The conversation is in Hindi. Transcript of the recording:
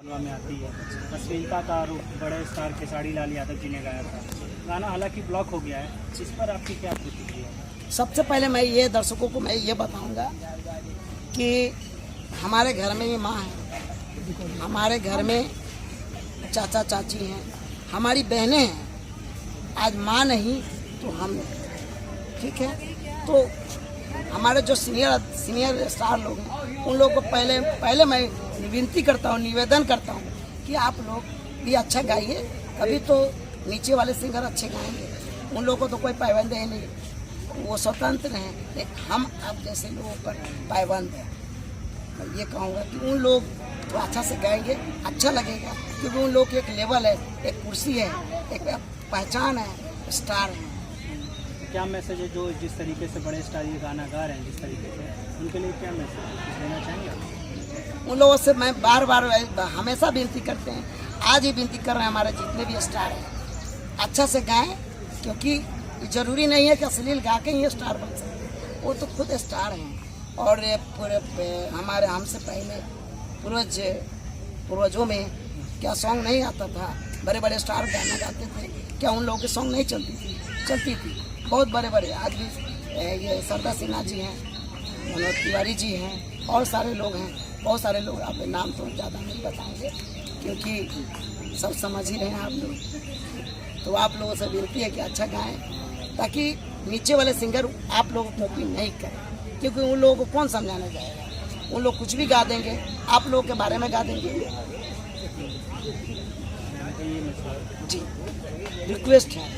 में आती है। अश्लीलता का आरोप बड़े स्टार खेसारी लाल यादव जी ने गाया था। गाना हालांकि ब्लॉक हो गया है, इस पर आपकी क्या प्रतिक्रिया है? सबसे पहले मैं ये दर्शकों को मैं ये बताऊंगा कि हमारे घर में ये माँ है, हमारे घर में चाचा चाची हैं, हमारी बहनें हैं। आज माँ नहीं तो हम, ठीक है। तो हमारे जो सीनियर स्टार लोग हैं उन लोगों को पहले मैं विनती करता हूँ, निवेदन करता हूँ कि आप लोग भी अच्छा गाइए। कभी तो नीचे वाले सिंगर अच्छे गाएंगे, उन लोगों को तो कोई पाबंदी है नहीं, वो स्वतंत्र हैं। लेकिन हम आप जैसे लोगों पर पाबंद हैं। मैं ये कहूँगा कि उन लोग तो अच्छा से गाएंगे, अच्छा लगेगा, क्योंकि उन लोग की एक लेवल है, एक कुर्सी है, एक पहचान है, स्टार है। क्या मैसेज है जो जिस तरीके से बड़े स्टार ये गाना गा रहे हैं, जिस तरीके से, उनके लिए क्या मैसेज देना चाहेंगे? उन लोगों से मैं बार बार हमेशा विनती करते हैं, आज ही विनती कर रहे हैं, हमारे जितने भी स्टार हैं अच्छा से गाएं, क्योंकि जरूरी नहीं है कि अश्लील गा के ही स्टार बन सकते, वो तो खुद स्टार हैं। और पूरे हमारे हमसे पहले पूर्वजों में क्या सॉन्ग नहीं आता था, बड़े बड़े स्टार गाना गाते थे, क्या उन लोगों की सॉन्ग नहीं चलती थी। बहुत बड़े आज भी ये सरदार सिन्हा जी हैं, मनोज तिवारी जी हैं, और सारे लोग हैं, बहुत सारे लोग। आप नाम तो ज़्यादा नहीं बताएंगे क्योंकि सब समझ ही रहे हैं आप लोग। तो आप लोगों से विनती है कि अच्छा गाएं, ताकि नीचे वाले सिंगर आप लोगों को कॉपी नहीं करें, क्योंकि उन लोगों को कौन समझाने जाएगा। उन लोग कुछ भी गा देंगे, आप लोगों के बारे में गा देंगे। जी, रिक्वेस्ट है।